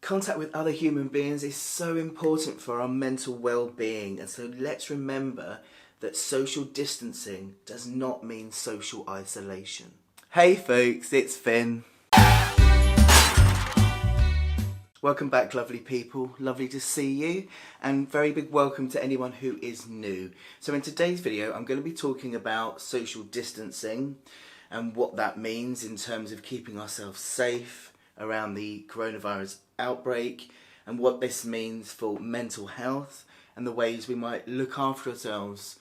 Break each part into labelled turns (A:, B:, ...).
A: Contact with other human beings is so important for our mental well-being, and so let's remember that social distancing does not mean social isolation. Hey folks, it's Finn. Welcome back, lovely people. Lovely to see you, and very big welcome to anyone who is new. So in today's video, I'm going to be talking about social distancing and what that means in terms of keeping ourselves safe around the coronavirus outbreak, and what this means for mental health and the ways we might look after ourselves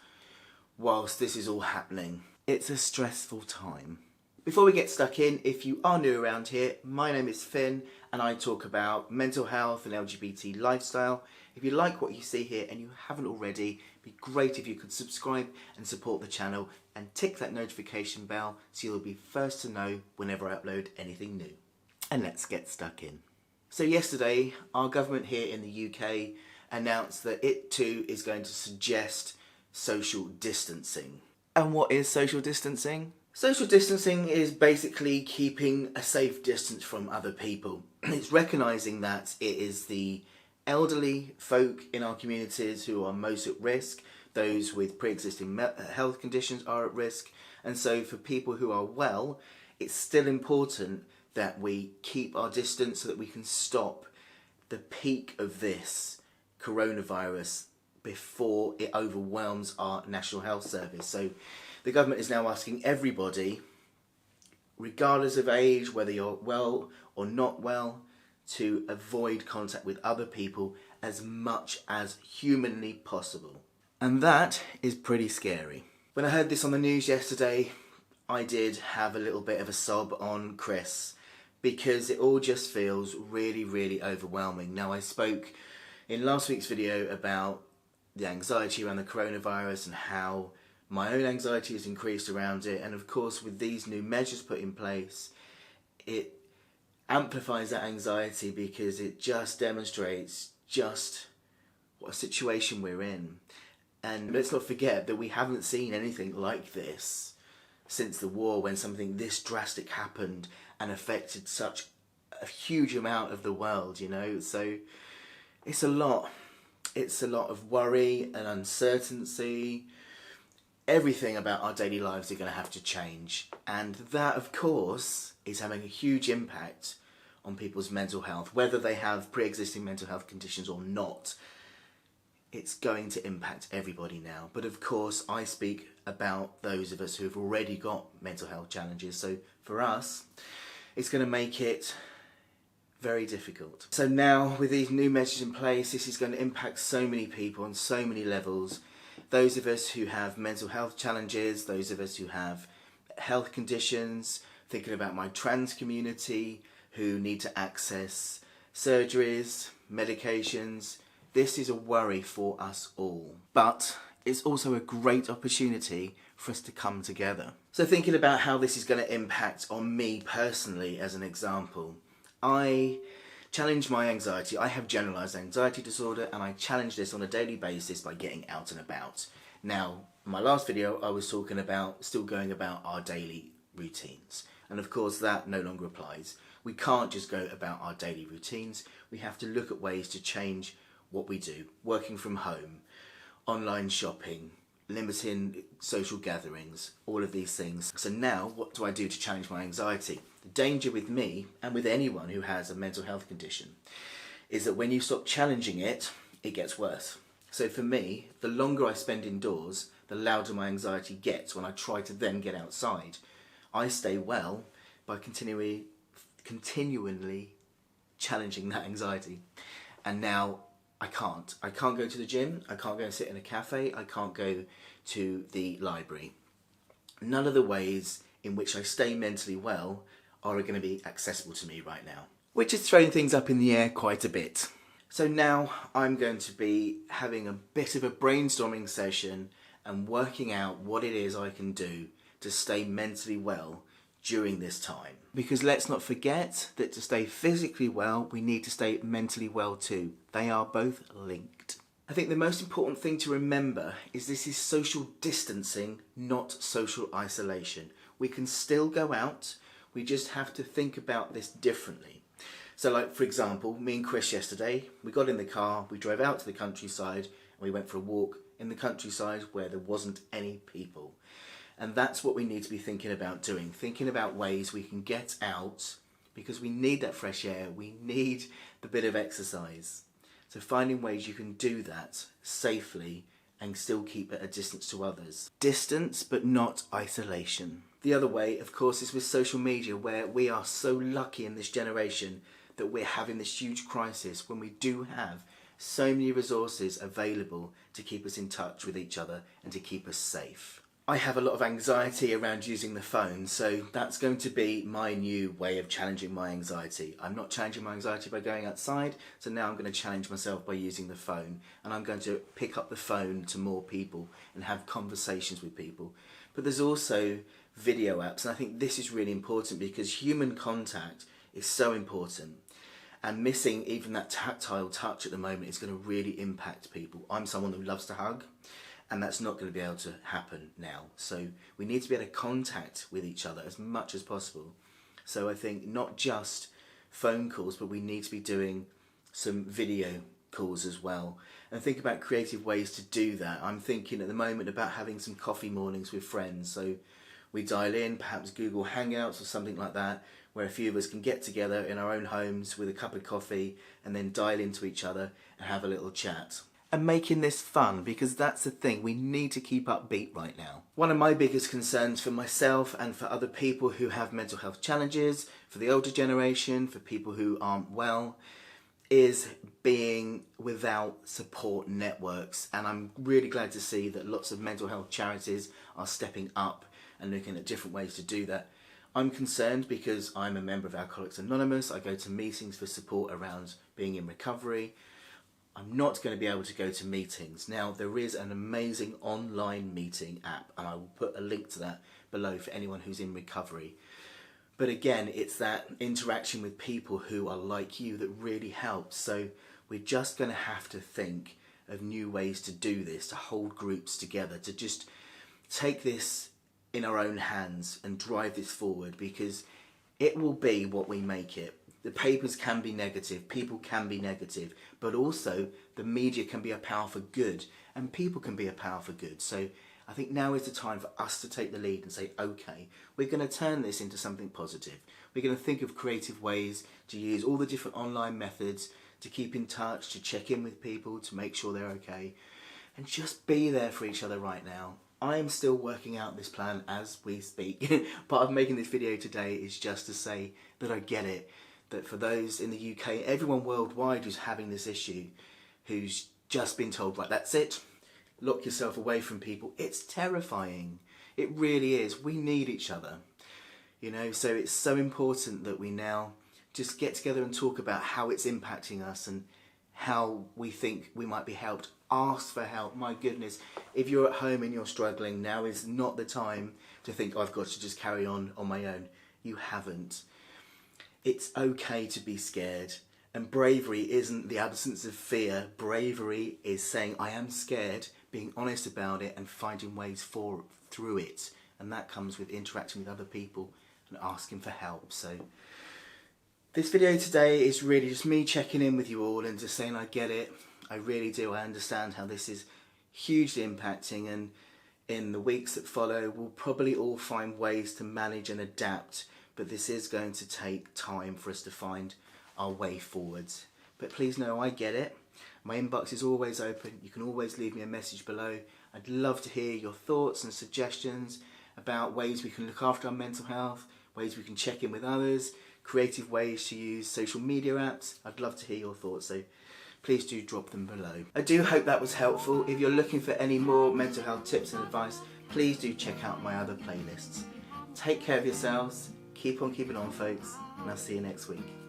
A: whilst this is all happening. It's a stressful time. Before we get stuck in, if you are new around here, my name is Finn and I talk about mental health and LGBT lifestyle. If you like what you see here and you haven't already, it'd be great if you could subscribe and support the channel and tick that notification bell so you'll be first to know whenever I upload anything new. And let's get stuck in. So yesterday, our government here in the UK announced that it too is going to suggest social distancing. And what is social distancing? Social distancing is basically keeping a safe distance from other people. It's recognising that it is the elderly folk in our communities who are most at risk. Those with pre-existing health conditions are at risk. And so for people who are well, it's still important that we keep our distance so that we can stop the peak of this coronavirus before it overwhelms our National Health Service. So the government is now asking everybody, regardless of age, whether you're well or not well, to avoid contact with other people as much as humanly possible. And that is pretty scary. When I heard this on the news yesterday, I did have a little bit of a sob on Chris, because it all just feels really, really overwhelming. Now, I spoke in last week's video about the anxiety around the coronavirus and how my own anxiety has increased around it, and of course with these new measures put in place, it amplifies that anxiety because it just demonstrates just what a situation we're in. And let's not forget that we haven't seen anything like this since the war, when something this drastic happened and affected such a huge amount of the world, you know. So it's a lot of worry and uncertainty. Everything about our daily lives are going to have to change, and that of course is having a huge impact on people's mental health, whether they have pre-existing mental health conditions or not. It's going to impact everybody now, but of course I speak about those of us who have already got mental health challenges, so for us it's going to make it very difficult. So now with these new measures in place, this is going to impact so many people on so many levels. Those of us who have mental health challenges, those of us who have health conditions, thinking about my trans community who need to access surgeries, medications. This is a worry for us all. But it's also a great opportunity for us to come together. So thinking about how this is going to impact on me personally, as an example, I challenge my anxiety. I have generalised anxiety disorder, and I challenge this on a daily basis by getting out and about. Now, in my last video, I was talking about still going about our daily routines. And of course, that no longer applies. We can't just go about our daily routines. We have to look at ways to change what we do. Working from home, online shopping, limiting social gatherings, all of these things. So now, what do I do to challenge my anxiety? The danger with me, and with anyone who has a mental health condition, is that when you stop challenging it, it gets worse. So for me, the longer I spend indoors, the louder my anxiety gets when I try to then get outside. I stay well by continually challenging that anxiety. And now I can't. I can't go to the gym, I can't go and sit in a cafe, I can't go to the library. None of the ways in which I stay mentally well are going to be accessible to me right now, which is throwing things up in the air quite a bit. So now I'm going to be having a bit of a brainstorming session and working out what it is I can do to stay mentally well during this time. Because let's not forget that to stay physically well, we need to stay mentally well too. They are both linked. I think the most important thing to remember is this is social distancing, not social isolation. We can still go out, we just have to think about this differently. So like, for example, me and Chris yesterday, we got in the car, we drove out to the countryside, and we went for a walk in the countryside where there wasn't any people. And that's what we need to be thinking about doing, thinking about ways we can get out, because we need that fresh air, we need the bit of exercise. So finding ways you can do that safely and still keep at a distance to others. Distance, but not isolation. The other way, of course, is with social media, where we are so lucky in this generation that we're having this huge crisis when we do have so many resources available to keep us in touch with each other and to keep us safe. I have a lot of anxiety around using the phone, so that's going to be my new way of challenging my anxiety. I'm not challenging my anxiety by going outside, so now I'm going to challenge myself by using the phone, and I'm going to pick up the phone to more people and have conversations with people. But there's also video apps, and I think this is really important because human contact is so important, and missing even that tactile touch at the moment is going to really impact people. I'm someone who loves to hug, and that's not going to be able to happen now. So we need to be able to contact with each other as much as possible. So I think not just phone calls, but we need to be doing some video calls as well. And think about creative ways to do that. I'm thinking at the moment about having some coffee mornings with friends. So we dial in, perhaps Google Hangouts or something like that, where a few of us can get together in our own homes with a cup of coffee and then dial into each other and have a little chat. And making this fun, because that's the thing, we need to keep upbeat right now. One of my biggest concerns for myself and for other people who have mental health challenges, for the older generation, for people who aren't well, is being without support networks. And I'm really glad to see that lots of mental health charities are stepping up and looking at different ways to do that. I'm concerned because I'm a member of Alcoholics Anonymous. I go to meetings for support around being in recovery. I'm not going to be able to go to meetings. Now, there is an amazing online meeting app, and I will put a link to that below for anyone who's in recovery. But again, it's that interaction with people who are like you that really helps. So we're just going to have to think of new ways to do this, to hold groups together, to just take this in our own hands and drive this forward, because it will be what we make it. The papers can be negative, people can be negative, but also the media can be a power for good, and people can be a power for good. So I think now is the time for us to take the lead and say, okay, we're going to turn this into something positive. We're going to think of creative ways to use all the different online methods to keep in touch, to check in with people, to make sure they're okay, and just be there for each other right now. I am still working out this plan as we speak. Part of making this video today is just to say that I get it. That for those in the UK, everyone worldwide who's having this issue, who's just been told, right, that's it, lock yourself away from people, it's terrifying. It really is. We need each other. You know, so it's so important that we now just get together and talk about how it's impacting us and how we think we might be helped. Ask for help. My goodness, if you're at home and you're struggling, now is not the time to think, I've got to just carry on my own. You haven't. It's okay to be scared, and bravery isn't the absence of fear. Bravery is saying, I am scared, being honest about it and finding ways through it. And that comes with interacting with other people and asking for help. So this video today is really just me checking in with you all and just saying I get it. I really do. I understand how this is hugely impacting, and in the weeks that follow we'll probably all find ways to manage and adapt. But this is going to take time for us to find our way forwards. But please know I get it. My inbox is always open. You can always leave me a message below. I'd love to hear your thoughts and suggestions about ways we can look after our mental health, ways we can check in with others, creative ways to use social media apps. I'd love to hear your thoughts, so please do drop them below. I do hope that was helpful. If you're looking for any more mental health tips and advice, please do check out my other playlists. Take care of yourselves. Keep on keeping on, folks, and I'll see you next week.